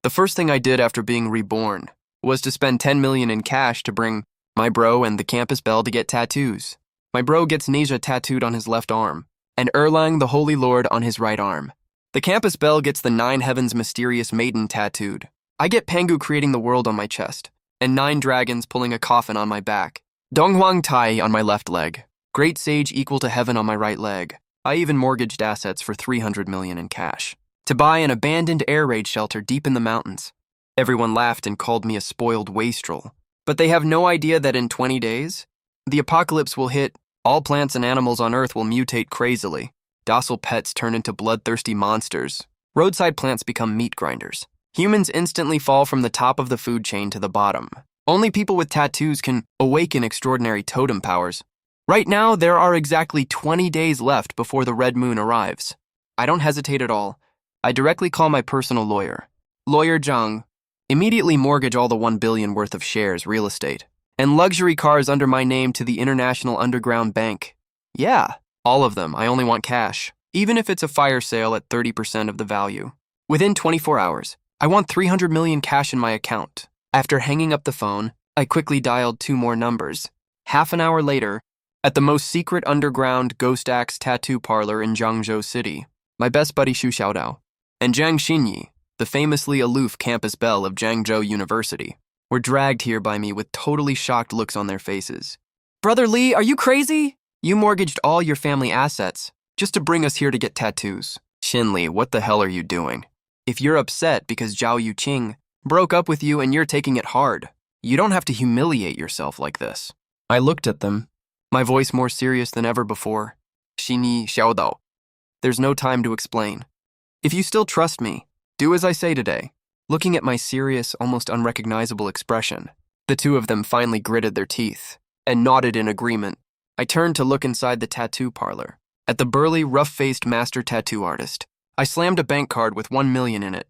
The first thing I did after being reborn was to spend 10 million in cash to bring my bro and the campus belle to get tattoos. My bro gets Neja tattooed on his left arm, and Erlang the Holy Lord on his right arm. The campus belle gets the 9 heavens mysterious maiden tattooed. I get Pangu creating the world on my chest, and 9 dragons pulling a coffin on my back. Donghuang Tai on my left leg. Great sage equal to heaven on my right leg. I even mortgaged assets for 300 million in cash to buy an abandoned air raid shelter deep in the mountains. Everyone laughed and called me a spoiled wastrel. But they have no idea that in 20 days, the apocalypse will hit, all plants and animals on Earth will mutate crazily. Docile pets turn into bloodthirsty monsters. Roadside plants become meat grinders. Humans instantly fall from the top of the food chain to the bottom. Only people with tattoos can awaken extraordinary totem powers. Right now, there are exactly 20 days left before the red moon arrives. I don't hesitate at all. I directly call my personal lawyer. Lawyer Zhang. Immediately mortgage all the 1 billion worth of shares, real estate, and luxury cars under my name to the International Underground Bank. Yeah, all of them. I only want cash, even if it's a fire sale at 30% of the value. Within 24 hours, I want 300 million cash in my account. After hanging up the phone, I quickly dialed 2 more numbers. Half an hour later, at the most secret underground Ghost Axe tattoo parlor in Zhangzhou City, my best buddy Xu Xiaodao and Zhang Xinyi, the famously aloof campus belle of Zhangzhou University, were dragged here by me with totally shocked looks on their faces. Brother Lee, are you crazy? You mortgaged all your family assets just to bring us here to get tattoos. Qin Lie, what the hell are you doing? If you're upset because Zhao Yuqing broke up with you and you're taking it hard, you don't have to humiliate yourself like this. I looked at them, my voice more serious than ever before. Xinyi Xiaodao. There's no time to explain. If you still trust me, do as I say today. Looking at my serious, almost unrecognizable expression, the two of them finally gritted their teeth and nodded in agreement. I turned to look inside the tattoo parlor. At the burly, rough-faced master tattoo artist, I slammed a bank card with 1 million in it.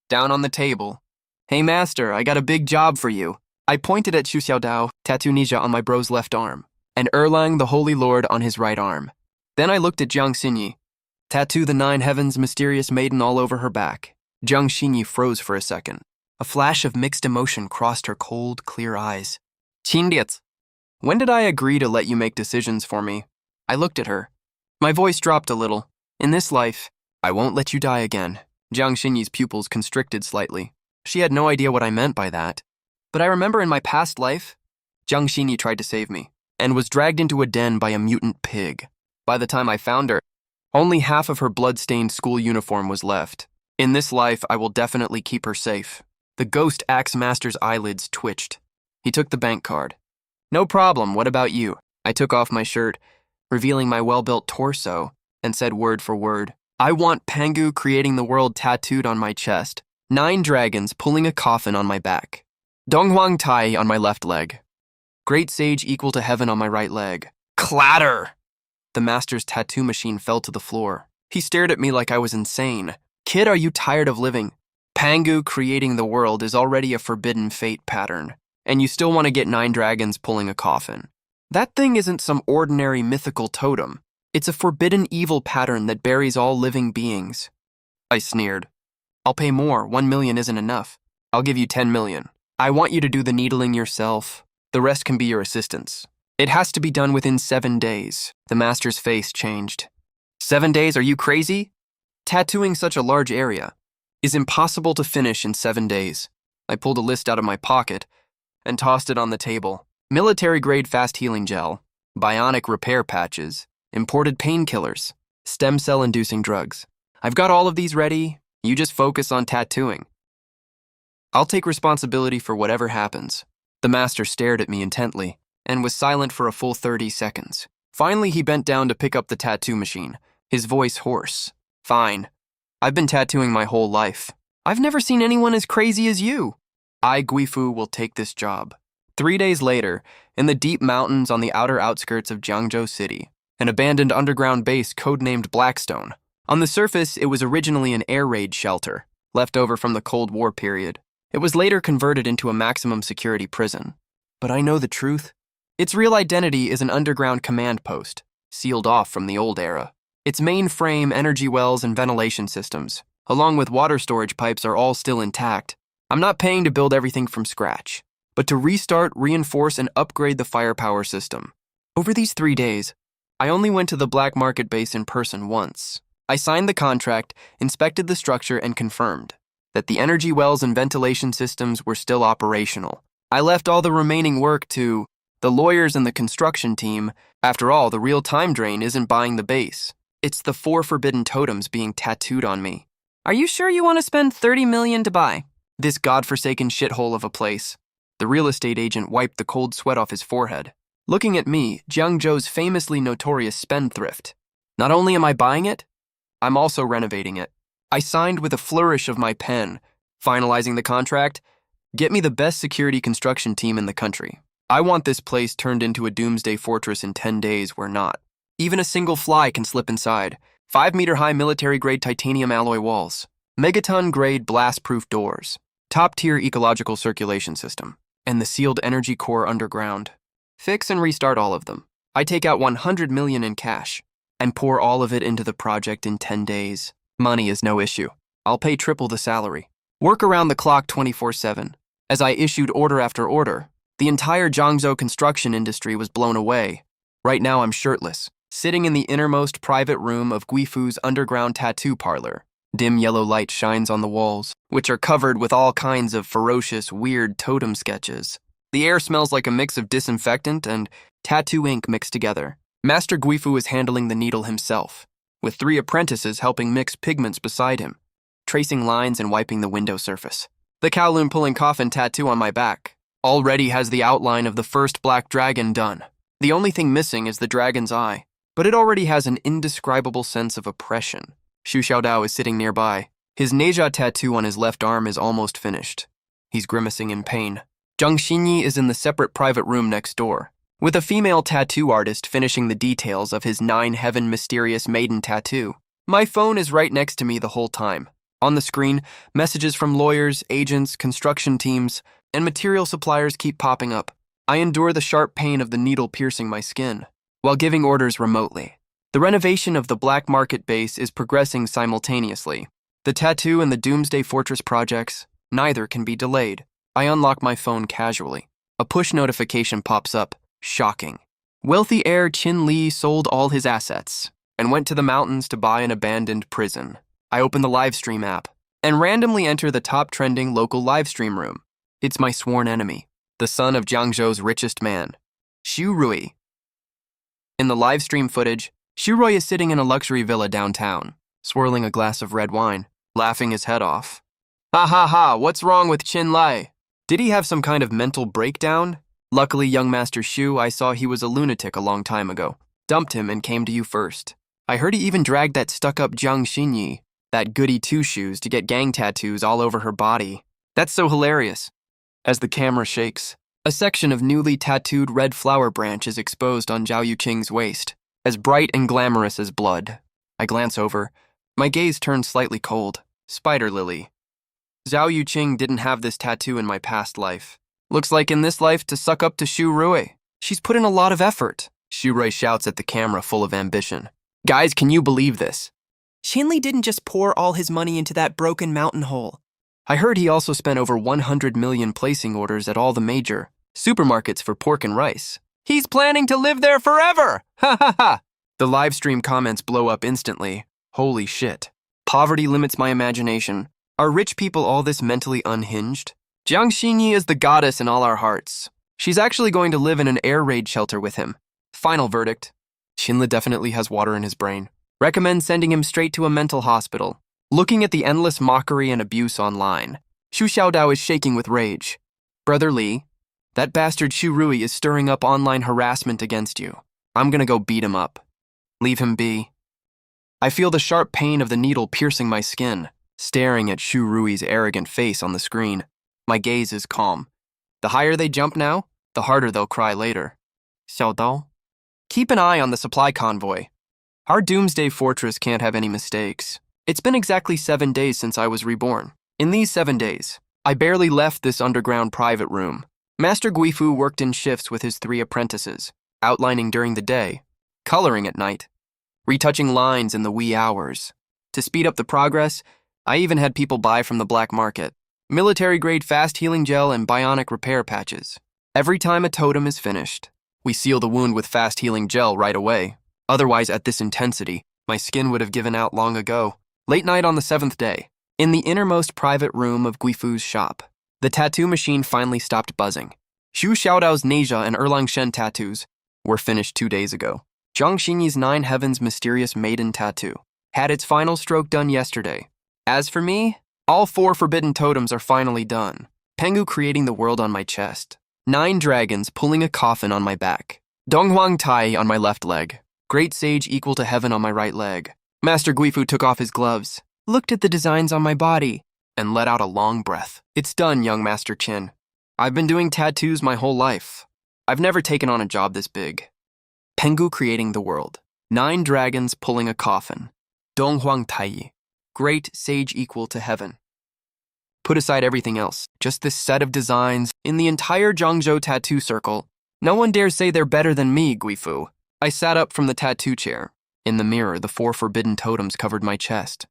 Down on the table. Hey master, I got a big job for you. I pointed at Xu Xiaodao, tattoo Neja on my bro's left arm, and Erlang the Holy Lord on his right arm. Then I looked at Zhang Xinyi. Tattoo the 9 heavens mysterious maiden all over her back. Zhang Xinyi froze for a second. A flash of mixed emotion crossed her cold, clear eyes. Qindiets, when did I agree to let you make decisions for me? I looked at her. My voice dropped a little. In this life, I won't let you die again. Zhang Xinyi's pupils constricted slightly. She had no idea what I meant by that. But I remember in my past life, Zhang Xinyi tried to save me and was dragged into a den by a mutant pig. By the time I found her, only half of her blood-stained school uniform was left. In this life, I will definitely keep her safe. The ghost axe master's eyelids twitched. He took the bank card. No problem, what about you? I took off my shirt, revealing my well-built torso, and said word for word, I want Pangu creating the world tattooed on my chest, 9 dragons pulling a coffin on my back, Donghuang Tai on my left leg, great sage equal to heaven on my right leg. Clatter! The master's tattoo machine fell to the floor. He stared at me like I was insane. Kid, are you tired of living? Pangu creating the world is already a forbidden fate pattern, and you still want to get 9 dragons pulling a coffin. That thing isn't some ordinary mythical totem. It's a forbidden evil pattern that buries all living beings. I sneered. I'll pay more. 1 million isn't enough. I'll give you 10 million. I want you to do the needling yourself. The rest can be your assistants. It has to be done within 7 days. The master's face changed. 7 days? Are you crazy? Tattooing such a large area is impossible to finish in 7 days. I pulled a list out of my pocket and tossed it on the table. Military-grade fast healing gel, bionic repair patches, imported painkillers, stem cell-inducing drugs. I've got all of these ready. You just focus on tattooing. I'll take responsibility for whatever happens. The master stared at me intently and was silent for a full 30 seconds. Finally, he bent down to pick up the tattoo machine, his voice hoarse. Fine. I've been tattooing my whole life. I've never seen anyone as crazy as you. I, Guifu, will take this job. 3 days later, in the deep mountains on the outer outskirts of Zhangzhou City, an abandoned underground base codenamed Blackstone. On the surface, it was originally an air raid shelter, left over from the Cold War period. It was later converted into a maximum security prison. But I know the truth. Its real identity is an underground command post, sealed off from the old era. Its main frame, energy wells, and ventilation systems, along with water storage pipes, are all still intact. I'm not paying to build everything from scratch, but to restart, reinforce, and upgrade the firepower system. Over these 3 days, I only went to the black market base in person once. I signed the contract, inspected the structure, and confirmed that the energy wells and ventilation systems were still operational. I left all the remaining work to the lawyers and the construction team. After all, the real time drain isn't buying the base. It's the 4 forbidden totems being tattooed on me. Are you sure you want to spend 30 million to buy this godforsaken shithole of a place? The real estate agent wiped the cold sweat off his forehead. Looking at me, Jiangzhou's famously notorious spendthrift. Not only am I buying it, I'm also renovating it. I signed with a flourish of my pen, finalizing the contract. Get me the best security construction team in the country. I want this place turned into a doomsday fortress in 10 days where not even a single fly can slip inside. 5-meter-high military-grade titanium alloy walls, megaton-grade blast-proof doors, top-tier ecological circulation system, and the sealed energy core underground. Fix and restart all of them. I take out 100 million in cash and pour all of it into the project in 10 days. Money is no issue. I'll pay triple the salary. Work around the clock 24/7. As I issued order after order, the entire Jiangzhou construction industry was blown away. Right now I'm shirtless, sitting in the innermost private room of Guifu's underground tattoo parlor. Dim yellow light shines on the walls, which are covered with all kinds of ferocious, weird totem sketches. The air smells like a mix of disinfectant and tattoo ink mixed together. Master Guifu is handling the needle himself, with 3 apprentices helping mix pigments beside him, tracing lines and wiping the window surface. The Kowloon pulling coffin tattoo on my back already has the outline of the first black dragon done. The only thing missing is the dragon's eye, but it already has an indescribable sense of oppression. Xu Xiaodao is sitting nearby. His Neja tattoo on his left arm is almost finished. He's grimacing in pain. Zhang Xinyi is in the separate private room next door, with a female tattoo artist finishing the details of his 9-heaven mysterious maiden tattoo. My phone is right next to me the whole time. On the screen, messages from lawyers, agents, construction teams, and material suppliers keep popping up. I endure the sharp pain of the needle piercing my skin, while giving orders remotely. The renovation of the black market base is progressing simultaneously. The tattoo and the Doomsday Fortress projects, neither can be delayed. I unlock my phone casually. A push notification pops up. Shocking. Wealthy heir Qin Lie sold all his assets and went to the mountains to buy an abandoned prison. I open the livestream app and randomly enter the top trending local livestream room. It's my sworn enemy, the son of Jiangzhou's richest man, Xu Rui. In the livestream footage, Xu Rui is sitting in a luxury villa downtown, swirling a glass of red wine, laughing his head off. Ha ha ha, what's wrong with Qin Lie? Did he have some kind of mental breakdown? Luckily, young Master Xu, I saw he was a lunatic a long time ago. Dumped him and came to you first. I heard he even dragged that stuck-up Zhang Xinyi, that goody two-shoes, to get gang tattoos all over her body. That's so hilarious. As the camera shakes, a section of newly tattooed red flower branch is exposed on Zhao Yuqing's waist, as bright and glamorous as blood. I glance over. My gaze turns slightly cold. Spider lily. Zhao Yuqing didn't have this tattoo in my past life. Looks like in this life to suck up to Xu Rui. She's put in a lot of effort. Xu Rui shouts at the camera full of ambition. Guys, can you believe this? Qin Lie didn't just pour all his money into that broken mountain hole. I heard he also spent over 100 million placing orders at all the major supermarkets for pork and rice. He's planning to live there forever! Ha ha ha! The live stream comments blow up instantly. Holy shit. Poverty limits my imagination. Are rich people all this mentally unhinged? Jiang Xinyi is the goddess in all our hearts. She's actually going to live in an air raid shelter with him. Final verdict. Qin Lie definitely has water in his brain. Recommend sending him straight to a mental hospital. Looking at the endless mockery and abuse online, Xu Xiaodao is shaking with rage. Brother Li, that bastard Xu Rui is stirring up online harassment against you. I'm gonna go beat him up. Leave him be. I feel the sharp pain of the needle piercing my skin, staring at Xu Rui's arrogant face on the screen. My gaze is calm. The higher they jump now, the harder they'll cry later. Xiaodao, keep an eye on the supply convoy. Our doomsday fortress can't have any mistakes. It's been exactly 7 days since I was reborn. In these 7 days, I barely left this underground private room. Master Guifu worked in shifts with his 3 apprentices, outlining during the day, coloring at night, retouching lines in the wee hours. To speed up the progress, I even had people buy from the black market. military-grade fast healing gel, and bionic repair patches. Every time a totem is finished, we seal the wound with fast healing gel right away. Otherwise, at this intensity, my skin would have given out long ago. Late night on the 7th day, in the innermost private room of Guifu's shop, the tattoo machine finally stopped buzzing. Xu Xiaodao's Neja and Erlang Shen tattoos were finished 2 days ago. Zhang Xinyi's 9 Heavens mysterious maiden tattoo had its final stroke done yesterday. As for me, all 4 forbidden totems are finally done. Pengu creating the world on my chest. 9 dragons pulling a coffin on my back. Donghuang Tai on my left leg. Great Sage equal to heaven on my right leg. Master Guifu took off his gloves, looked at the designs on my body, and let out a long breath. It's done, young Master Qin. I've been doing tattoos my whole life. I've never taken on a job this big. Pengu creating the world. 9 dragons pulling a coffin. Donghuang Tai. Great Sage equal to heaven. Put aside everything else, just this set of designs in the entire Zhangzhou tattoo circle. No one dares say they're better than me, Guifu. I sat up from the tattoo chair. In the mirror, the 4 forbidden totems covered my chest.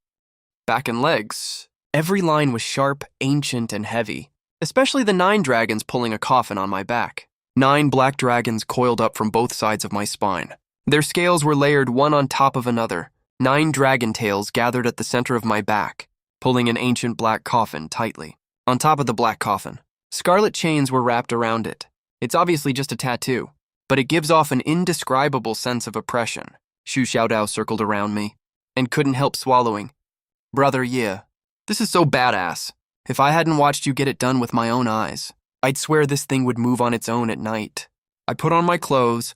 Back and legs. Every line was sharp, ancient, and heavy, especially the 9 dragons pulling a coffin on my back. 9 black dragons coiled up from both sides of my spine. Their scales were layered one on top of another. 9 dragon tails gathered at the center of my back, pulling an ancient black coffin tightly. On top of the black coffin, scarlet chains were wrapped around it. It's obviously just a tattoo, but it gives off an indescribable sense of oppression. Xu Xiaodao circled around me and couldn't help swallowing. Brother Ye, this is so badass. If I hadn't watched you get it done with my own eyes, I'd swear this thing would move on its own at night. I put on my clothes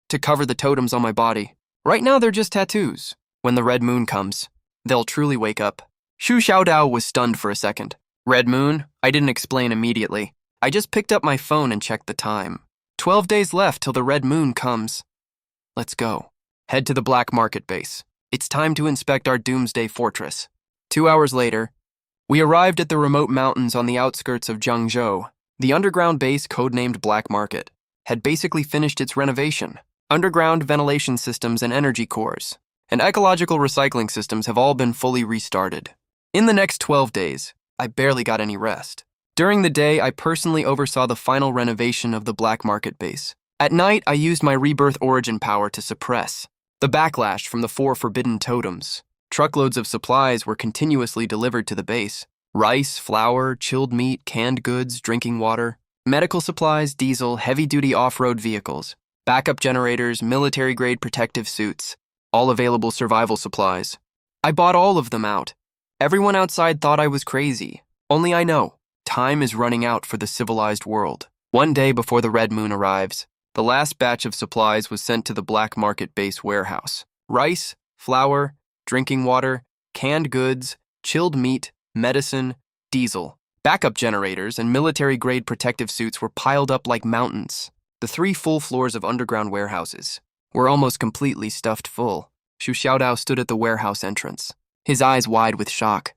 to cover the totems on my body. Right now they're just tattoos. When the red moon comes, they'll truly wake up. Xu Xiaodao was stunned for a second. Red moon? I didn't explain immediately. I just picked up my phone and checked the time. 12 days left till the red moon comes. Let's go. Head to the black market base. It's time to inspect our doomsday fortress. 2 hours later, we arrived at the remote mountains on the outskirts of Zhangzhou. The underground base, codenamed Black Market, had basically finished its renovation. Underground ventilation systems and energy cores, and ecological recycling systems have all been fully restarted. In the next 12 days, I barely got any rest. During the day, I personally oversaw the final renovation of the Black Market base. At night, I used my rebirth origin power to suppress the backlash from the 4 forbidden totems. Truckloads of supplies were continuously delivered to the base. Rice, flour, chilled meat, canned goods, drinking water, medical supplies, diesel, heavy-duty off-road vehicles, backup generators, military-grade protective suits, all available survival supplies. I bought all of them out. Everyone outside thought I was crazy. Only I know. Time is running out for the civilized world. One day before the red moon arrives, the last batch of supplies was sent to the Black Market base warehouse. Rice, flour, drinking water, canned goods, chilled meat, medicine, diesel, backup generators, and military-grade protective suits were piled up like mountains. The 3 full floors of underground warehouses were almost completely stuffed full. Xu Xiaodao stood at the warehouse entrance, his eyes wide with shock.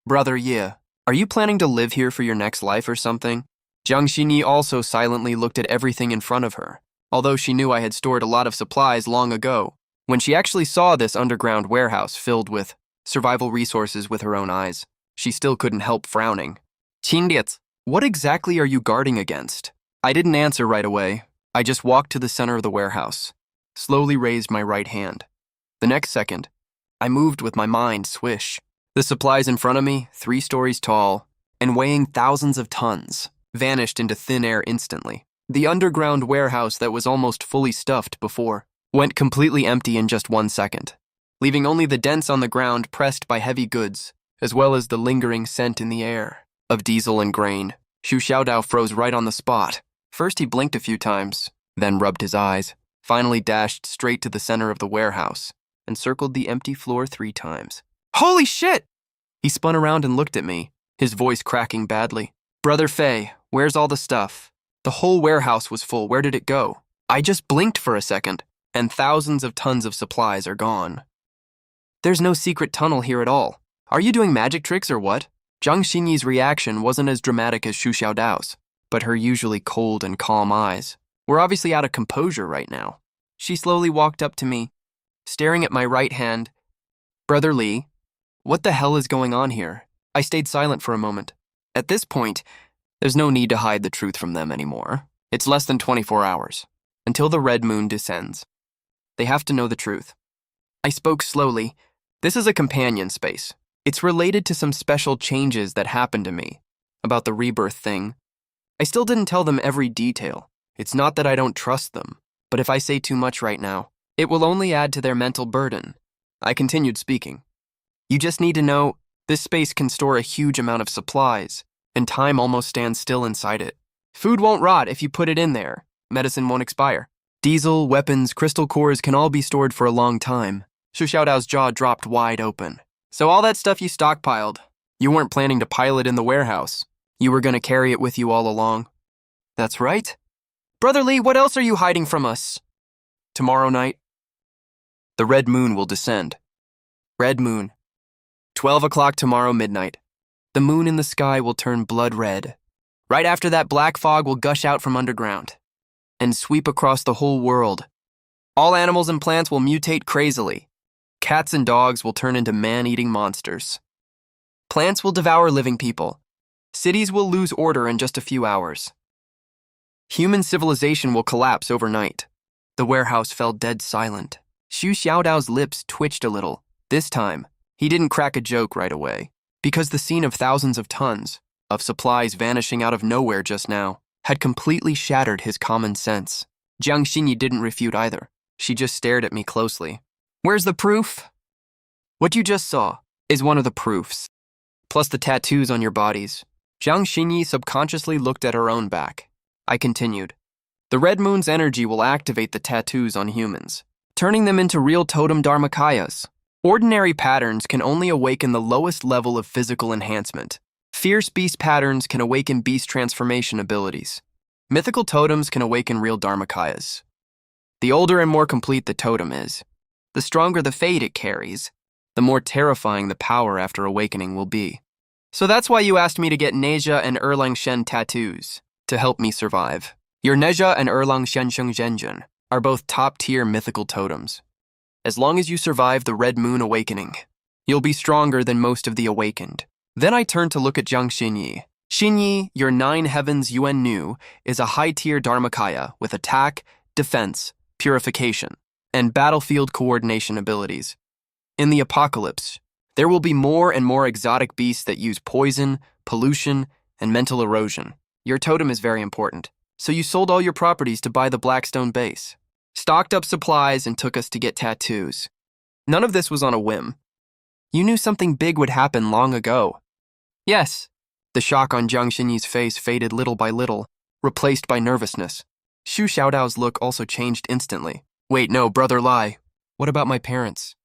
Brother Ye, are you planning to live here for your next life or something? Zhang Xinyi also silently looked at everything in front of her. Although she knew I had stored a lot of supplies long ago, when she actually saw this underground warehouse filled with survival resources with her own eyes, she still couldn't help frowning. Qin Lie, what exactly are you guarding against? I didn't answer right away. I just walked to the center of the warehouse, slowly raised my right hand. The next second, I moved with my mind swish. The supplies in front of me, 3 stories tall, and weighing thousands of tons, vanished into thin air instantly. The underground warehouse that was almost fully stuffed before went completely empty in just 1 second, leaving only the dents on the ground pressed by heavy goods, as well as the lingering scent in the air of diesel and grain. Xu Xiaodao froze right on the spot. First he blinked a few times, then rubbed his eyes, finally dashed straight to the center of the warehouse, and circled the empty floor 3 times. Holy shit! He spun around and looked at me, his voice cracking badly. Brother Fei, where's all the stuff? The whole warehouse was full. Where did it go? I just blinked for a second, and thousands of tons of supplies are gone. There's no secret tunnel here at all. Are you doing magic tricks or what? Zhang Xinyi's reaction wasn't as dramatic as Xu Xiaodao's, but her usually cold and calm eyes were obviously out of composure right now. She slowly walked up to me, staring at my right hand. Brother Li, what the hell is going on here? I stayed silent for a moment, At this point, there's no need to hide the truth from them anymore. It's less than 24 hours, until the red moon descends. They have to know the truth. I spoke slowly. This is a companion space. It's related to some special changes that happened to me, about the rebirth thing. I still didn't tell them every detail. It's not that I don't trust them, but if I say too much right now, it will only add to their mental burden. I continued speaking. You just need to know, this space can store a huge amount of supplies, and time almost stands still inside it. Food won't rot if you put it in there. Medicine won't expire. Diesel, weapons, crystal cores can all be stored for a long time. Shu Xiaodao's jaw dropped wide open. So all that stuff you stockpiled, you weren't planning to pile it in the warehouse. You were going to carry it with you all along. That's right. Brother Lee, what else are you hiding from us? Tomorrow night, the red moon will descend. Red moon. 12 o'clock tomorrow midnight. The moon in the sky will turn blood red. Right after that, black fog will gush out from underground and sweep across the whole world. All animals and plants will mutate crazily. Cats and dogs will turn into man-eating monsters. Plants will devour living people. Cities will lose order in just a few hours. Human civilization will collapse overnight. The warehouse fell dead silent. Shu Xiaodao's lips twitched a little. This time, he didn't crack a joke right away, because the scene of thousands of tons of supplies vanishing out of nowhere just now had completely shattered his common sense. Jiang Xinyi didn't refute either. She just stared at me closely. Where's the proof? What you just saw is one of the proofs, plus the tattoos on your bodies. Jiang Xinyi subconsciously looked at her own back. I continued. The red moon's energy will activate the tattoos on humans, turning them into real totem dharmakayas. Ordinary patterns can only awaken the lowest level of physical enhancement. Fierce beast patterns can awaken beast transformation abilities. Mythical totems can awaken real dharmakayas. The older and more complete the totem is, the stronger the fate it carries, the more terrifying the power after awakening will be. So that's why you asked me to get Neja and Erlang Shen tattoos, to help me survive. Your Neja and Erlang Shen Sheng Zhenjun are both top-tier mythical totems. As long as you survive the Red Moon Awakening, you'll be stronger than most of the awakened. Then I turned to look at Jiang Xinyi. Xinyi, your 9 heavens Yuan Nu, is a high-tier Dharmakaya with attack, defense, purification, and battlefield coordination abilities. In the apocalypse, there will be more and more exotic beasts that use poison, pollution, and mental erosion. Your totem is very important, so you sold all your properties to buy the Blackstone base, stocked up supplies, and took us to get tattoos. None of this was on a whim. You knew something big would happen long ago. Yes. The shock on Jiang Xinyi's face faded little by little, replaced by nervousness. Shu Xiaodao's look also changed instantly. Wait, no, Brother Lie. What about my parents?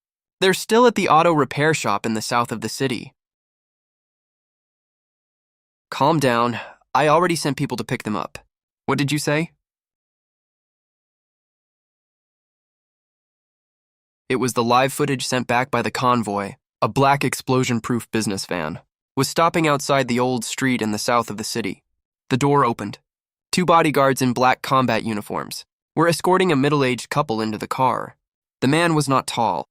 They're still at the auto repair shop in the south of the city. Calm down. I already sent people to pick them up. What did you say? It was the live footage sent back by the convoy, a black explosion-proof business van, was stopping outside the old street in the south of the city. The door opened. 2 bodyguards in black combat uniforms were escorting a middle-aged couple into the car. The man was not tall,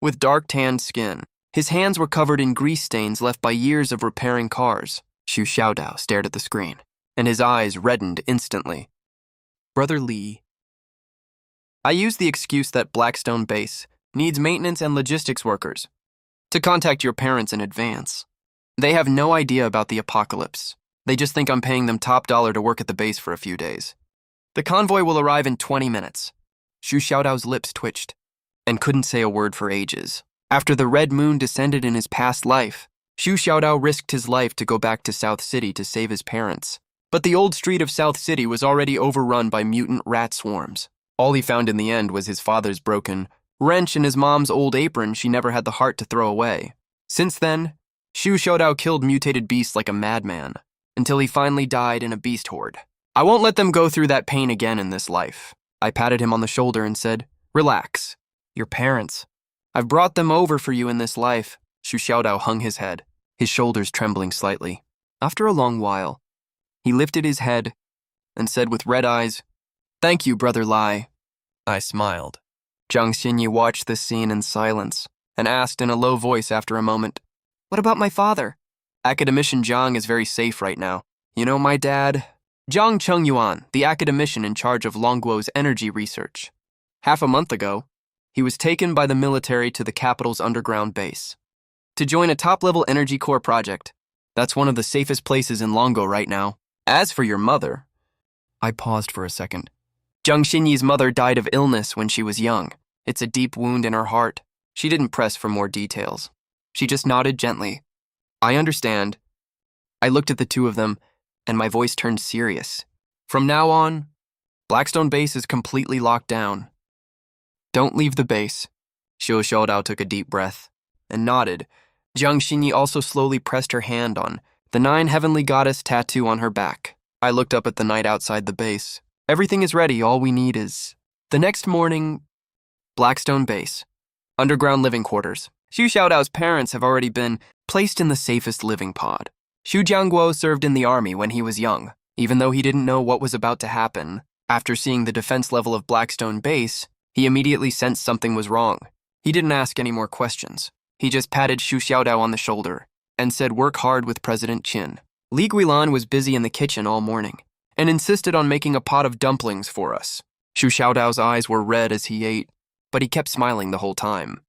with dark tanned skin. His hands were covered in grease stains left by years of repairing cars. Shu Xiaodao stared at the screen, and his eyes reddened instantly. Brother Lee. I used the excuse that Blackstone Base needs maintenance and logistics workers to contact your parents in advance. They have no idea about the apocalypse. They just think I'm paying them top dollar to work at the base for a few days. The convoy will arrive in 20 minutes. Shu Xiaodao's lips twitched and couldn't say a word for ages. After the red moon descended in his past life, Shu Xiaodao risked his life to go back to South City to save his parents. But the old street of South City was already overrun by mutant rat swarms. All he found in the end was his father's broken wrench and his mom's old apron she never had the heart to throw away. Since then, Shu Xiaodao killed mutated beasts like a madman, until he finally died in a beast horde. I won't let them go through that pain again in this life. I patted him on the shoulder and said, Relax. Your parents. I've brought them over for you in this life. Shu Xiaodao hung his head, his shoulders trembling slightly. After a long while, he lifted his head and said with red eyes, Thank you, Brother Lie. I smiled. Jiang Xinyi watched this scene in silence and asked in a low voice after a moment, What about my father? Academician Zhang is very safe right now. You know my dad? Zhang Chengyuan, the academician in charge of Longguo's energy research. Half a month ago, he was taken by the military to the capital's underground base to join a top-level energy core project. That's one of the safest places in Longguo right now. As for your mother, I paused for a second. Zhang Xinyi's mother died of illness when she was young. It's a deep wound in her heart. She didn't press for more details. She just nodded gently. I understand. I looked at the two of them, and my voice turned serious. From now on, Blackstone Base is completely locked down. Don't leave the base. Xiu Xiaodao took a deep breath and nodded. Zhang Xinyi also slowly pressed her hand on the 9 heavenly goddess tattoo on her back. I looked up at the night outside the base. Everything is ready, all we need is... The next morning, Blackstone Base. Underground living quarters. Xu Xiaodao's parents have already been placed in the safest living pod. Xu Jiangguo served in the army when he was young, even though he didn't know what was about to happen. After seeing the defense level of Blackstone Base, he immediately sensed something was wrong. He didn't ask any more questions. He just patted Xu Xiaodao on the shoulder and said work hard with President Qin. Li Guilan was busy in the kitchen all morning and insisted on making a pot of dumplings for us. Xu Xiaodao's eyes were red as he ate, but he kept smiling the whole time.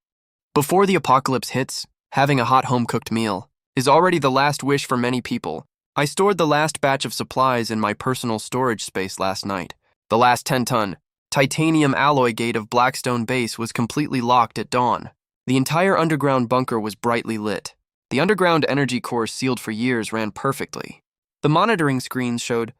Before the apocalypse hits, having a hot home-cooked meal is already the last wish for many people. I stored the last batch of supplies in my personal storage space last night. The last 10-ton titanium alloy gate of Blackstone Base was completely locked at dawn. The entire underground bunker was brightly lit. The underground energy core sealed for years ran perfectly. The monitoring screens showed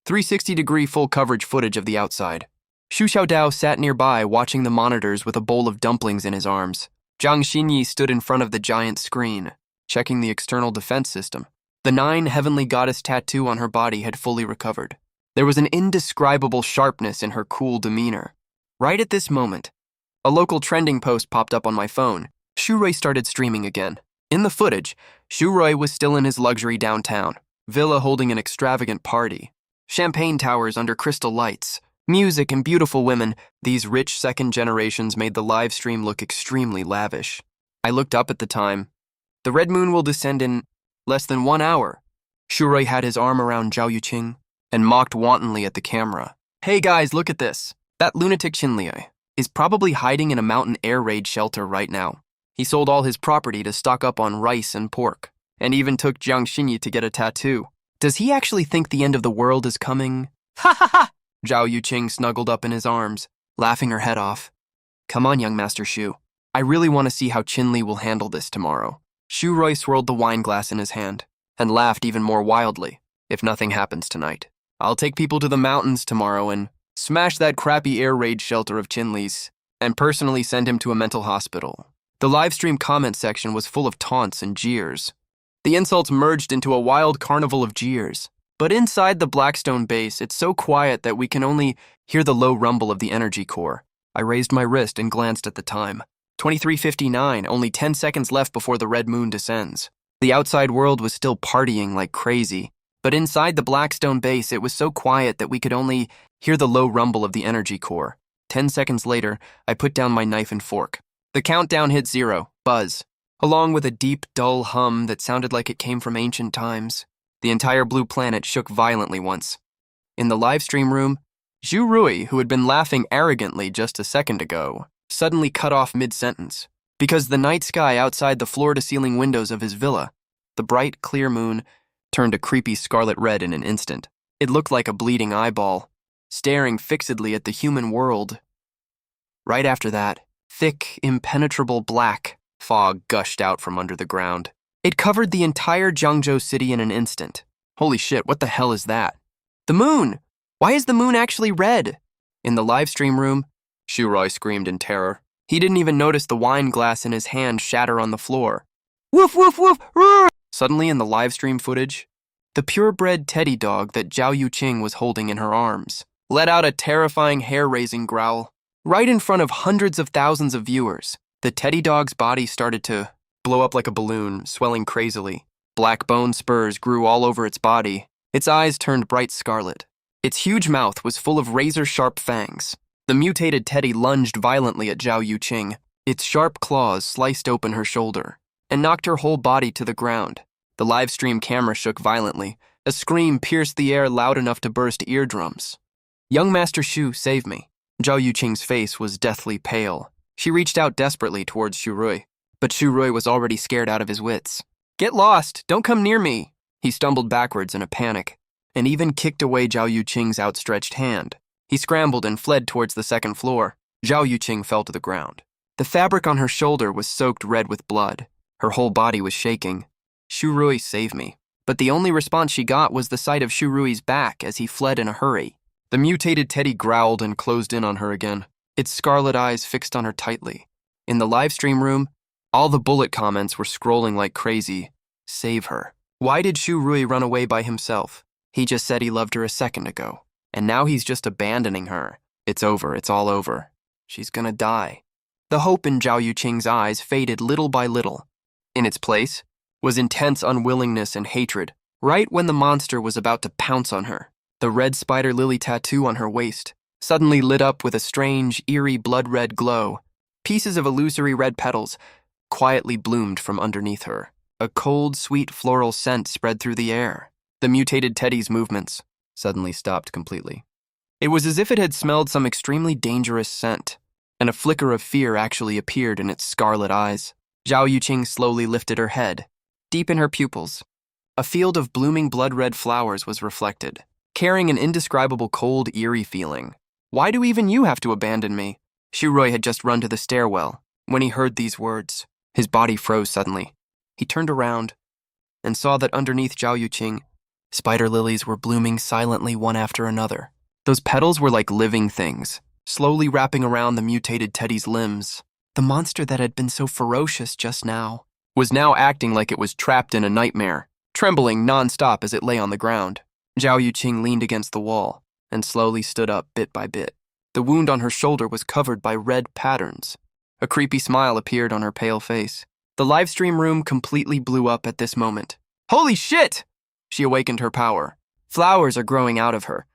360-degree full coverage footage of the outside. Xu Xiaodao sat nearby watching the monitors with a bowl of dumplings in his arms. Zhang Xinyi stood in front of the giant screen, checking the external defense system. The 9 heavenly goddess tattoo on her body had fully recovered. There was an indescribable sharpness in her cool demeanor. Right at this moment, a local trending post popped up on my phone. Shurui started streaming again. In the footage, Shurui was still in his luxury downtown villa holding an extravagant party. Champagne towers under crystal lights, music and beautiful women. These rich second generations made the live stream look extremely lavish. I looked up at the time. The red moon will descend in less than 1 hour. Shurui had his arm around Zhao Yuqing and mocked wantonly at the camera. Hey guys, look at this. That lunatic Qin Lie is probably hiding in a mountain air raid shelter right now. He sold all his property to stock up on rice and pork, and even took Zhang Xinyi to get a tattoo. Does he actually think the end of the world is coming? Ha ha ha! Zhao Yuqing snuggled up in his arms, laughing her head off. Come on, young Master Xu. I really want to see how Qin Lie will handle this tomorrow. Shurui swirled the wine glass in his hand and laughed even more wildly. If nothing happens tonight, I'll take people to the mountains tomorrow and smash that crappy air raid shelter of Qin Lie's and personally send him to a mental hospital. The livestream comment section was full of taunts and jeers. The insults merged into a wild carnival of jeers. But inside the Blackstone Base, it's so quiet that we can only hear the low rumble of the energy core. I raised my wrist and glanced at the time. 23:59, only 10 seconds left before the red moon descends. The outside world was still partying like crazy, but inside the Blackstone Base, it was so quiet that we could only hear the low rumble of the energy core. 10 seconds later, I put down my knife and fork. The countdown hit 0, buzz, along with a deep, dull hum that sounded like it came from ancient times. The entire blue planet shook violently once. In the livestream room, Zhu Rui, who had been laughing arrogantly just a second ago, suddenly cut off mid-sentence. Because the night sky outside the floor-to-ceiling windows of his villa, the bright, clear moon, turned a creepy scarlet red in an instant. It looked like a bleeding eyeball, staring fixedly at the human world. Right after that, thick, impenetrable black fog gushed out from under the ground. It covered the entire Jiangzhou city in an instant. Holy shit, what the hell is that? The moon! Why is the moon actually red? In the livestream room, Shurui screamed in terror. He didn't even notice the wine glass in his hand shatter on the floor. Woof, woof, woof, roar! Suddenly in the livestream footage, the purebred teddy dog that Zhao Yuqing was holding in her arms let out a terrifying hair-raising growl. Right in front of hundreds of thousands of viewers, the teddy dog's body started to blow up like a balloon, swelling crazily. Black bone spurs grew all over its body. Its eyes turned bright scarlet. Its huge mouth was full of razor-sharp fangs. The mutated teddy lunged violently at Zhao Yuqing. Its sharp claws sliced open her shoulder and knocked her whole body to the ground. The live stream camera shook violently. A scream pierced the air loud enough to burst eardrums. Young Master Shu, save me. Zhao Yuqing's face was deathly pale. She reached out desperately towards Shu Rui, but Shu Rui was already scared out of his wits. Get lost! Don't come near me! He stumbled backwards in a panic, and even kicked away Zhao Yuqing's outstretched hand. He scrambled and fled towards the second floor. Zhao Yuqing fell to the ground. The fabric on her shoulder was soaked red with blood. Her whole body was shaking. Shu Rui, save me. But the only response she got was the sight of Shu Rui's back as he fled in a hurry. The mutated teddy growled and closed in on her again, its scarlet eyes fixed on her tightly. In the live stream room, all the bullet comments were scrolling like crazy. Save her. Why did Shu Rui run away by himself? He just said he loved her a second ago, and now he's just abandoning her. It's over, it's all over. She's gonna die. The hope in Zhao Yuqing's eyes faded little by little. In its place was intense unwillingness and hatred. Right when the monster was about to pounce on her, the red spider lily tattoo on her waist suddenly lit up with a strange, eerie blood-red glow. Pieces of illusory red petals quietly bloomed from underneath her. A cold, sweet floral scent spread through the air. The mutated teddy's movements suddenly stopped completely. It was as if it had smelled some extremely dangerous scent, and a flicker of fear actually appeared in its scarlet eyes. Zhao Yuqing slowly lifted her head. Deep in her pupils, a field of blooming blood-red flowers was reflected, carrying an indescribable cold, eerie feeling. Why do even you have to abandon me? Shu Rui had just run to the stairwell. When he heard these words, his body froze suddenly. He turned around and saw that underneath Zhao Yuqing, spider lilies were blooming silently one after another. Those petals were like living things, slowly wrapping around the mutated teddy's limbs. The monster that had been so ferocious just now was now acting like it was trapped in a nightmare, trembling non-stop as it lay on the ground. Zhao Yuqing leaned against the wall and slowly stood up bit by bit. The wound on her shoulder was covered by red patterns. A creepy smile appeared on her pale face. The live stream room completely blew up at this moment. Holy shit! She awakened her power. Flowers are growing out of her.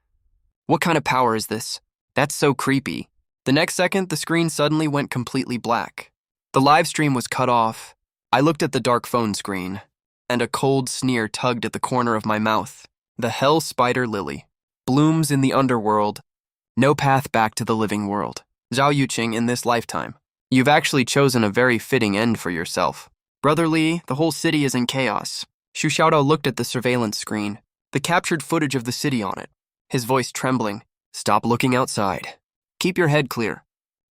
What kind of power is this? That's so creepy. The next second, the screen suddenly went completely black. The live stream was cut off. I looked at the dark phone screen, and a cold sneer tugged at the corner of my mouth. The hell spider lily blooms in the underworld. No path back to the living world. Zhao Yuqing, in this lifetime, you've actually chosen a very fitting end for yourself. Brother Li, the whole city is in chaos. Xu Xiaodao looked at the surveillance screen, the captured footage of the city on it, his voice trembling. Stop looking outside. Keep your head clear.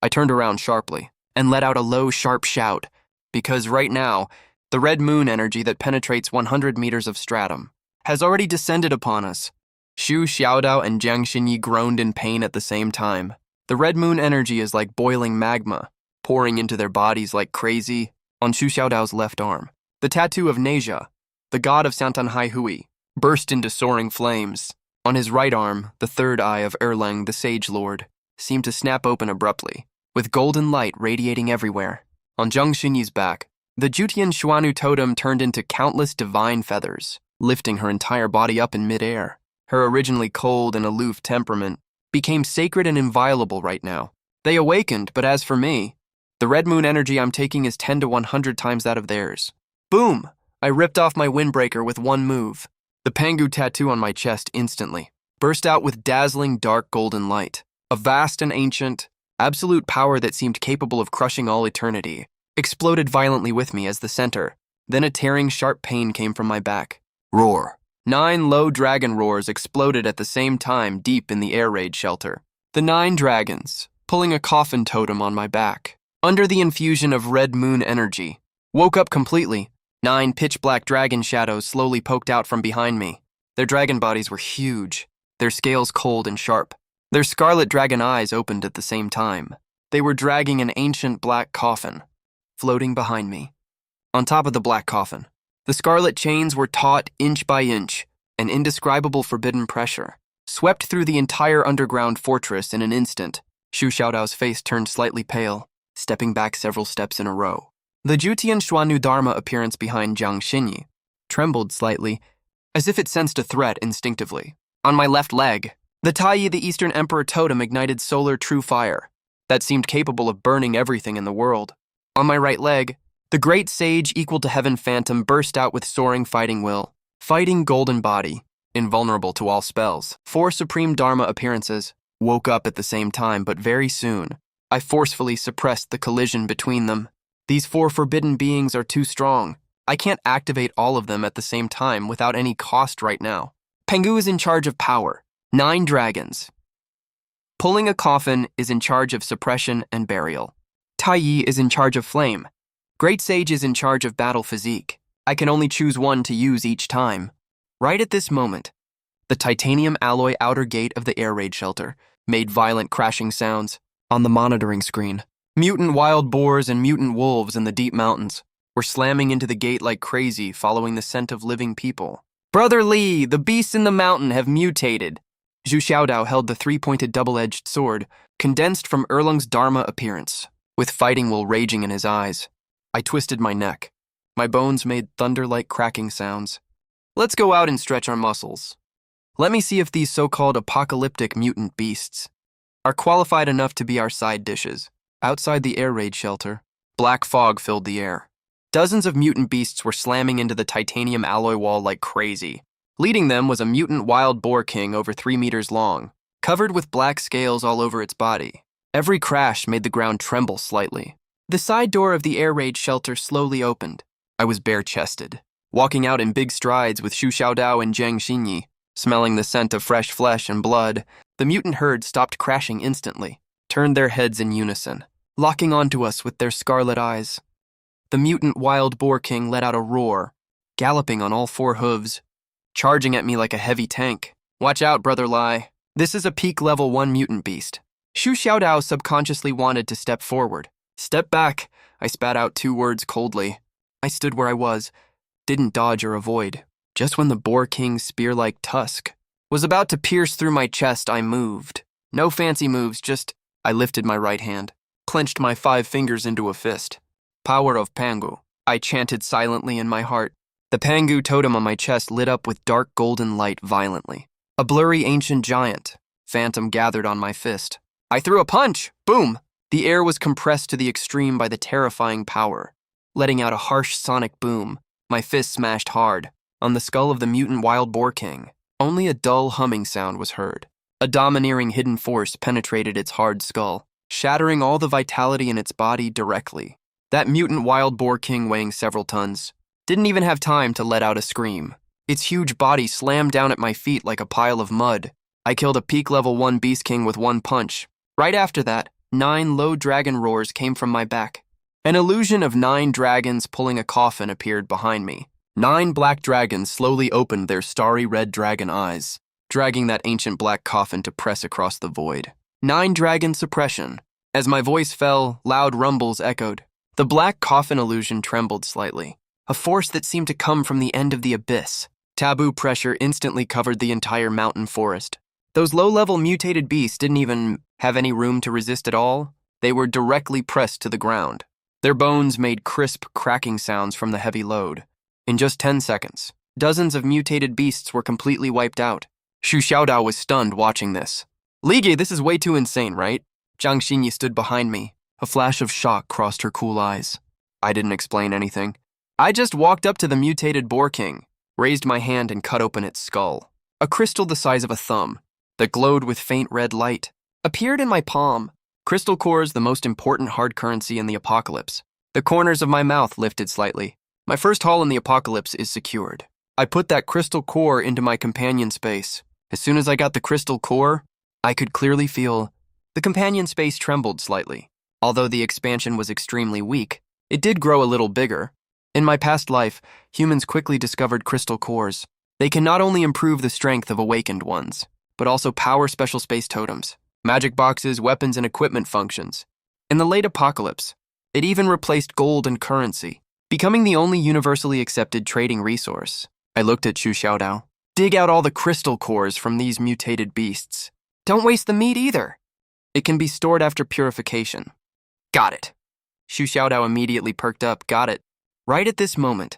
I turned around sharply and let out a low, sharp shout, because right now, the red moon energy that penetrates 100 meters of stratum has already descended upon us. Xu Xiaodao and Jiang Xinyi groaned in pain at the same time. The red moon energy is like boiling magma, pouring into their bodies like crazy. On Xu Xiaodao's left arm, the tattoo of Neja, the god of Santanhai Hui, burst into soaring flames. On his right arm, the third eye of Erlang, the Sage Lord, seemed to snap open abruptly, with golden light radiating everywhere. On Jiang Xinyi's back, the Jutian Xuanu totem turned into countless divine feathers, lifting her entire body up in midair. Her originally cold and aloof temperament became sacred and inviolable right now. They awakened, but as for me, the red moon energy I'm taking is 10 to 100 times that of theirs. Boom! I ripped off my windbreaker with one move. The Pangu tattoo on my chest instantly burst out with dazzling dark golden light. A vast and ancient, absolute power that seemed capable of crushing all eternity exploded violently with me as the center. Then a tearing sharp pain came from my back. Roar. 9 low dragon roars exploded at the same time deep in the air raid shelter. The 9 dragons, pulling a coffin totem on my back, under the infusion of red moon energy, woke up completely. 9 pitch-black dragon shadows slowly poked out from behind me. Their dragon bodies were huge, their scales cold and sharp. Their scarlet dragon eyes opened at the same time. They were dragging an ancient black coffin, floating behind me. On top of the black coffin, the scarlet chains were taut inch by inch. An indescribable forbidden pressure swept through the entire underground fortress in an instant. Xu Xiaodao's face turned slightly pale, stepping back several steps in a row. The Jutian Xuanu Dharma appearance behind Jiang Xinyi trembled slightly, as if it sensed a threat instinctively. On my left leg, the Taiyi the Eastern Emperor totem ignited solar true fire that seemed capable of burning everything in the world. On my right leg, The great sage equal to heaven phantom burst out with soaring fighting will. Fighting golden body, invulnerable to all spells. 4 supreme dharma appearances woke up at the same time, but very soon, I forcefully suppressed the collision between them. These 4 forbidden beings are too strong. I can't activate all of them at the same time without any cost right now. Pengu is in charge of power. 9 dragons. Pulling a coffin is in charge of suppression and burial. Tai Yi is in charge of flame. Great Sage is in charge of battle physique. I can only choose one to use each time. Right at this moment, the titanium alloy outer gate of the air raid shelter made violent crashing sounds on the monitoring screen. Mutant wild boars and mutant wolves in the deep mountains were slamming into the gate like crazy, following the scent of living people. Brother Lee, the beasts in the mountain have mutated. Zhu Xiaodao held the 3-pointed double-edged sword, condensed from Erlung's Dharma appearance, with fighting will raging in his eyes. I twisted my neck. My bones made thunder-like cracking sounds. Let's go out and stretch our muscles. Let me see if these so-called apocalyptic mutant beasts are qualified enough to be our side dishes. Outside the air raid shelter, black fog filled the air. Dozens of mutant beasts were slamming into the titanium alloy wall like crazy. Leading them was a mutant wild boar king over 3 meters long, covered with black scales all over its body. Every crash made the ground tremble slightly. The side door of the air raid shelter slowly opened. I was bare-chested, walking out in big strides with Xu Xiaodao and Zhang Xinyi, smelling the scent of fresh flesh and blood. The mutant herd stopped crashing instantly, turned their heads in unison, locking onto us with their scarlet eyes. The mutant wild boar king let out a roar, galloping on all 4 hooves, charging at me like a heavy tank. Watch out, Brother Lie. This is a peak level 1 mutant beast. Xu Xiaodao subconsciously wanted to step forward. Step back, I spat out 2 words coldly. I stood where I was, didn't dodge or avoid. Just when the boar king's spear-like tusk was about to pierce through my chest, I moved. No fancy moves, just I lifted my right hand, clenched my 5 fingers into a fist. Power of Pangu, I chanted silently in my heart. The Pangu totem on my chest lit up with dark golden light violently. A blurry ancient giant phantom gathered on my fist. I threw a punch! Boom! The air was compressed to the extreme by the terrifying power, letting out a harsh sonic boom. My fist smashed hard on the skull of the mutant wild boar king. Only a dull humming sound was heard. A domineering hidden force penetrated its hard skull, shattering all the vitality in its body directly. That mutant wild boar king, weighing several tons, didn't even have time to let out a scream. Its huge body slammed down at my feet like a pile of mud. I killed a peak level 1 beast king with 1 punch. Right after that, 9 low dragon roars came from my back. An illusion of 9 dragons pulling a coffin appeared behind me. 9 black dragons slowly opened their starry red dragon eyes, dragging that ancient black coffin to press across the void. 9 dragon suppression. As my voice fell, loud rumbles echoed. The black coffin illusion trembled slightly, a force that seemed to come from the end of the abyss. Taboo pressure instantly covered the entire mountain forest. Those low-level mutated beasts didn't even have any room to resist at all. They were directly pressed to the ground. Their bones made crisp, cracking sounds from the heavy load. In just 10 seconds, dozens of mutated beasts were completely wiped out. Xu Xiaodao was stunned watching this. Ligie, this is way too insane, right? Zhang Xinyi stood behind me. A flash of shock crossed her cool eyes. I didn't explain anything. I just walked up to the mutated boar king, raised my hand and cut open its skull. A crystal the size of a thumb, that glowed with faint red light, appeared in my palm. Crystal cores, the most important hard currency in the apocalypse. The corners of my mouth lifted slightly. My first haul in the apocalypse is secured. I put that crystal core into my companion space. As soon as I got the crystal core, I could clearly feel the companion space trembled slightly. Although the expansion was extremely weak, it did grow a little bigger. In my past life, humans quickly discovered crystal cores. They can not only improve the strength of awakened ones, but also power special space totems, magic boxes, weapons, and equipment functions. In the late apocalypse, it even replaced gold and currency, becoming the only universally accepted trading resource. I looked at Xu Xiaodao. Dig out all the crystal cores from these mutated beasts. Don't waste the meat either. It can be stored after purification. Got it. Xu Xiaodao immediately perked up. Got it. Right at this moment,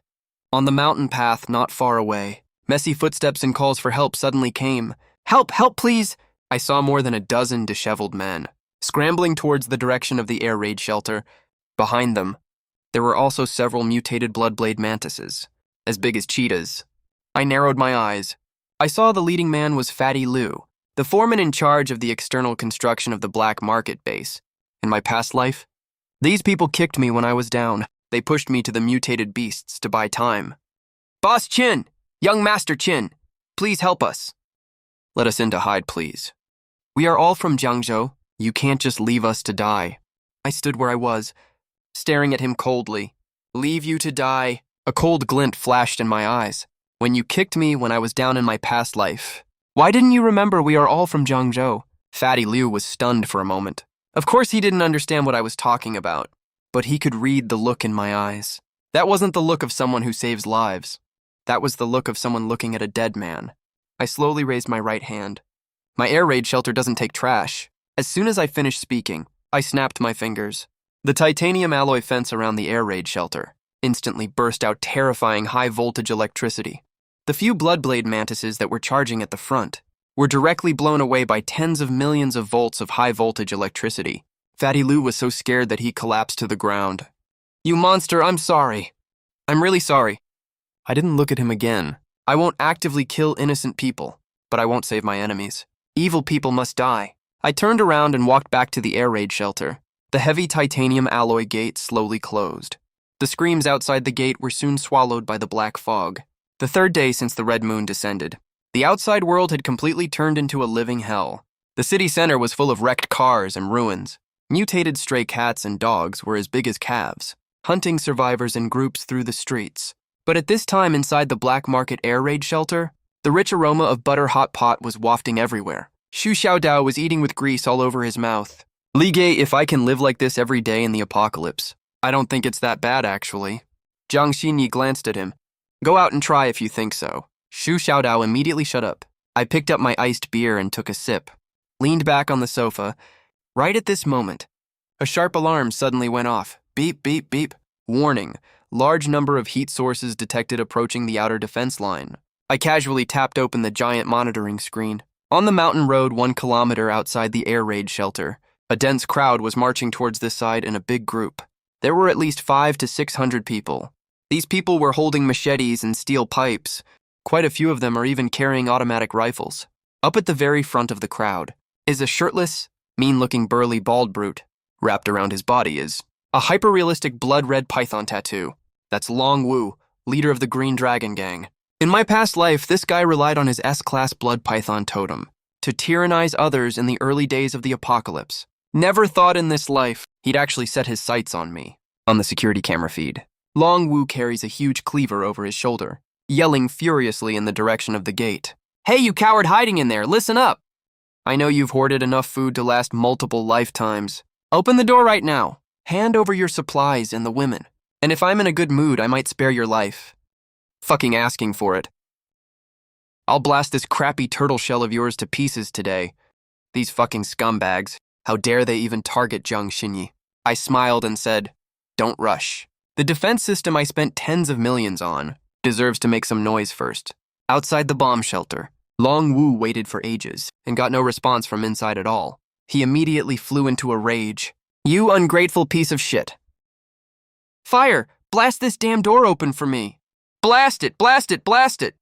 on the mountain path not far away, messy footsteps and calls for help suddenly came. Help, help, please! I saw more than a dozen disheveled men, scrambling towards the direction of the air raid shelter. Behind them, There were also several mutated bloodblade mantises, as big as cheetahs. I narrowed my eyes. I saw the leading man was Fatty Liu, the foreman in charge of the external construction of the black market base. In my past life, these people kicked me when I was down. They pushed me to the mutated beasts to buy time. Boss Qin! Young Master Qin! Please help us. Let us in to hide, please. We are all from Jiangzhou. You can't just leave us to die. I stood where I was, staring at him coldly. Leave you to die? A cold glint flashed in my eyes. When you kicked me when I was down in my past life. Why didn't you remember we are all from Jiangzhou? Fatty Liu was stunned for a moment. Of course he didn't understand what I was talking about, but he could read the look in my eyes. That wasn't the look of someone who saves lives. That was the look of someone looking at a dead man. I slowly raised my right hand. My air raid shelter doesn't take trash. As soon as I finished speaking, I snapped my fingers. The titanium alloy fence around the air raid shelter instantly burst out terrifying high-voltage electricity. The few bloodblade mantises that were charging at the front were directly blown away by tens of millions of volts of high-voltage electricity. Fatty Liu was so scared that he collapsed to the ground. You monster, I'm sorry. I'm really sorry. I didn't look at him again. I won't actively kill innocent people, but I won't save my enemies. Evil people must die. I turned around and walked back to the air raid shelter. The heavy titanium alloy gate slowly closed. The screams outside the gate were soon swallowed by the black fog. The third day since the red moon descended. The outside world had completely turned into a living hell. The city center was full of wrecked cars and ruins. Mutated stray cats and dogs were as big as calves, hunting survivors in groups through the streets. But at this time inside the black market air raid shelter, the rich aroma of butter hot pot was wafting everywhere. Xu Xiaodao was eating with grease all over his mouth. Li Gei, if I can live like this every day in the apocalypse, I don't think it's that bad, actually. Zhang Xinyi glanced at him. Go out and try if you think so. Xu Xiaodao immediately shut up. I picked up my iced beer and took a sip. Leaned back on the sofa. Right at this moment, a sharp alarm suddenly went off. Beep, beep, beep. Warning. Large number of heat sources detected approaching the outer defense line. I casually tapped open the giant monitoring screen. On the mountain road 1 kilometer outside the air raid shelter, a dense crowd was marching towards this side in a big group. There were at least 500 to 600 people. These people were holding machetes and steel pipes. Quite a few of them are even carrying automatic rifles. Up at the very front of the crowd is a shirtless, mean-looking burly bald brute. Wrapped around his body is a hyper-realistic blood-red python tattoo. That's Long Wu, leader of the Green Dragon Gang. In my past life, this guy relied on his S-class blood python totem to tyrannize others in the early days of the apocalypse. Never thought in this life he'd actually set his sights on me. On the security camera feed, Long Wu carries a huge cleaver over his shoulder, yelling furiously in the direction of the gate. Hey, you coward hiding in there, listen up! I know you've hoarded enough food to last multiple lifetimes. Open the door right now. Hand over your supplies and the women. And if I'm in a good mood, I might spare your life. Fucking asking for it. I'll blast this crappy turtle shell of yours to pieces today. These fucking scumbags. How dare they even target Zhang Xinyi? I smiled and said, don't rush. The defense system I spent tens of millions on deserves to make some noise first. Outside the bomb shelter, Long Wu waited for ages and got no response from inside at all. He immediately flew into a rage. You ungrateful piece of shit. Fire! Blast this damn door open for me! Blast it! Blast it! Blast it!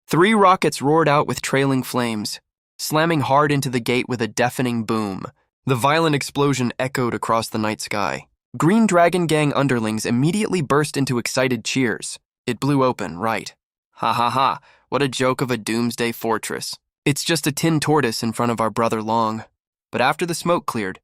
3 rockets roared out with trailing flames, slamming hard into the gate with a deafening boom. The violent explosion echoed across the night sky. Green Dragon Gang underlings immediately burst into excited cheers. It blew open, right. Ha ha ha, what a joke of a doomsday fortress. It's just a tin tortoise in front of our brother Long. But after the smoke cleared,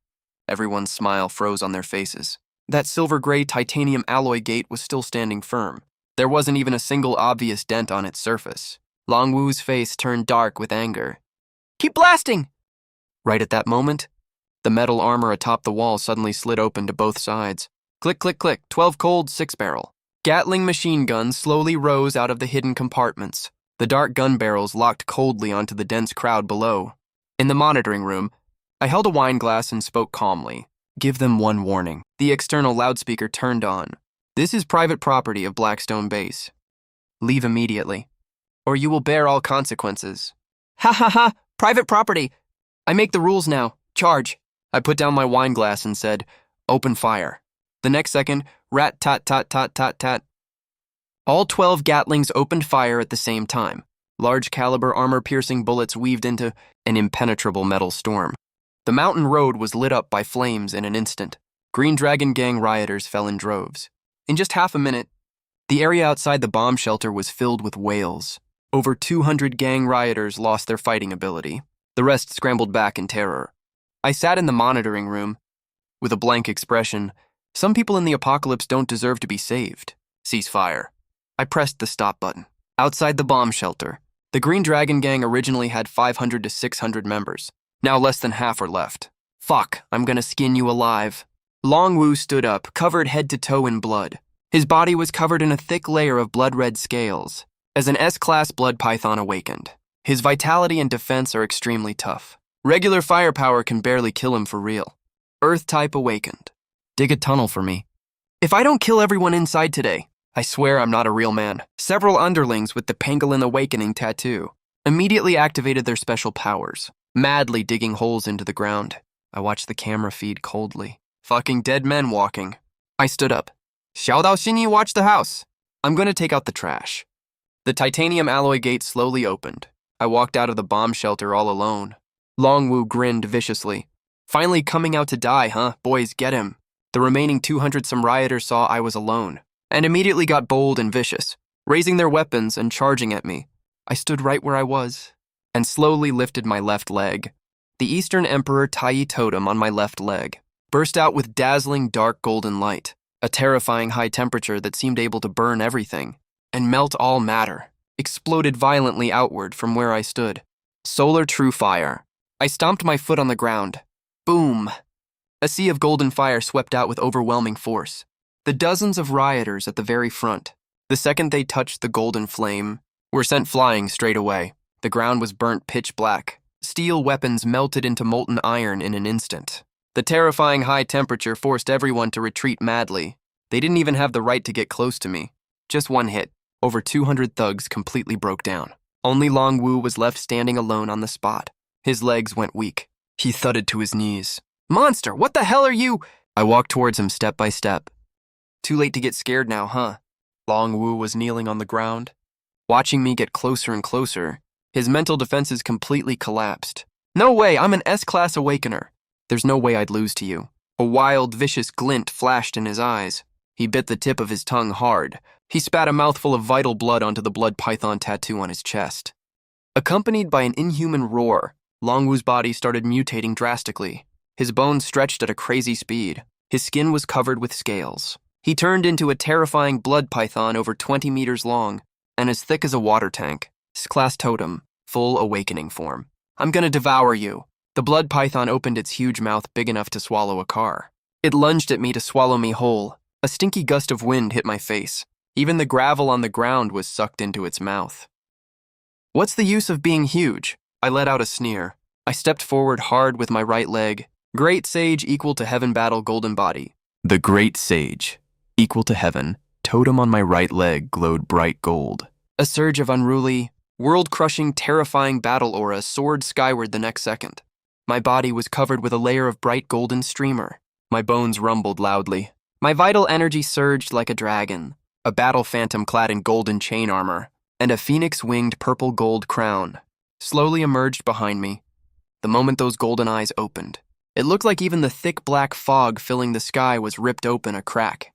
everyone's smile froze on their faces. That silver-gray titanium alloy gate was still standing firm. There wasn't even a single obvious dent on its surface. Long Wu's face turned dark with anger. Keep blasting! Right at that moment, the metal armor atop the wall suddenly slid open to both sides. Click, click, click, 12 cold, 6-barrel. Gatling machine guns slowly rose out of the hidden compartments. The dark gun barrels locked coldly onto the dense crowd below. In the monitoring room, I held a wine glass and spoke calmly. Give them one warning. The external loudspeaker turned on. This is private property of Blackstone Base. Leave immediately, or you will bear all consequences. Ha ha ha, private property. I make the rules now. Charge. I put down my wine glass and said, open fire. The next second, rat-tat-tat-tat-tat-tat. All 12 Gatlings opened fire at the same time. Large caliber armor-piercing bullets weaved into an impenetrable metal storm. The mountain road was lit up by flames in an instant. Green Dragon Gang rioters fell in droves. In just half a minute, the area outside the bomb shelter was filled with wails. Over 200 gang rioters lost their fighting ability. The rest scrambled back in terror. I sat in the monitoring room with a blank expression. Some people in the apocalypse don't deserve to be saved. Cease fire. I pressed the stop button. Outside the bomb shelter, the Green Dragon Gang originally had 500 to 600 members. Now less than half are left. Fuck, I'm gonna skin you alive. Long Wu stood up, covered head to toe in blood. His body was covered in a thick layer of blood-red scales. As an S-class blood python awakened, his vitality and defense are extremely tough. Regular firepower can barely kill him for real. Earth-type awakened. Dig a tunnel for me. If I don't kill everyone inside today, I swear I'm not a real man. Several underlings with the Pangolin Awakening tattoo immediately activated their special powers, madly digging holes into the ground. I watched the camera feed coldly. Fucking dead men walking. I stood up. Xiao Dao Xinyi, watch the house. I'm gonna take out the trash. The titanium alloy gate slowly opened. I walked out of the bomb shelter all alone. Long Wu grinned viciously. Finally coming out to die, huh? Boys, get him. The remaining 200-some rioters saw I was alone and immediately got bold and vicious, raising their weapons and charging at me. I stood right where I was and slowly lifted my left leg. The Eastern Emperor Tai totem on my left leg burst out with dazzling dark golden light, a terrifying high temperature that seemed able to burn everything and melt all matter, exploded violently outward from where I stood. Solar true fire. I stomped my foot on the ground. Boom! A sea of golden fire swept out with overwhelming force. The dozens of rioters at the very front, the second they touched the golden flame, were sent flying straight away. The ground was burnt pitch black. Steel weapons melted into molten iron in an instant. The terrifying high temperature forced everyone to retreat madly. They didn't even have the right to get close to me. Just one hit. Over 200 thugs completely broke down. Only Long Wu was left standing alone on the spot. His legs went weak. He thudded to his knees. Monster, what the hell are you? I walked towards him step by step. Too late to get scared now, huh? Long Wu was kneeling on the ground, watching me get closer and closer. His mental defenses completely collapsed. No way, I'm an S-class awakener. There's no way I'd lose to you. A wild, vicious glint flashed in his eyes. He bit the tip of his tongue hard. He spat a mouthful of vital blood onto the blood python tattoo on his chest. Accompanied by an inhuman roar, Long Wu's body started mutating drastically. His bones stretched at a crazy speed. His skin was covered with scales. He turned into a terrifying blood python over 20 meters long and as thick as a water tank. S-class totem, full awakening form. I'm gonna devour you. The blood python opened its huge mouth big enough to swallow a car. It lunged at me to swallow me whole. A stinky gust of wind hit my face. Even the gravel on the ground was sucked into its mouth. What's the use of being huge? I let out a sneer. I stepped forward hard with my right leg. Great Sage equal to Heaven Battle Golden Body. The Great Sage, equal to heaven, totem on my right leg glowed bright gold. A surge of unruly, world-crushing, terrifying battle aura soared skyward the next second. My body was covered with a layer of bright golden streamer. My bones rumbled loudly. My vital energy surged like a dragon. A battle phantom clad in golden chain armor and a phoenix-winged purple gold crown slowly emerged behind me. The moment those golden eyes opened, it looked like even the thick black fog filling the sky was ripped open a crack.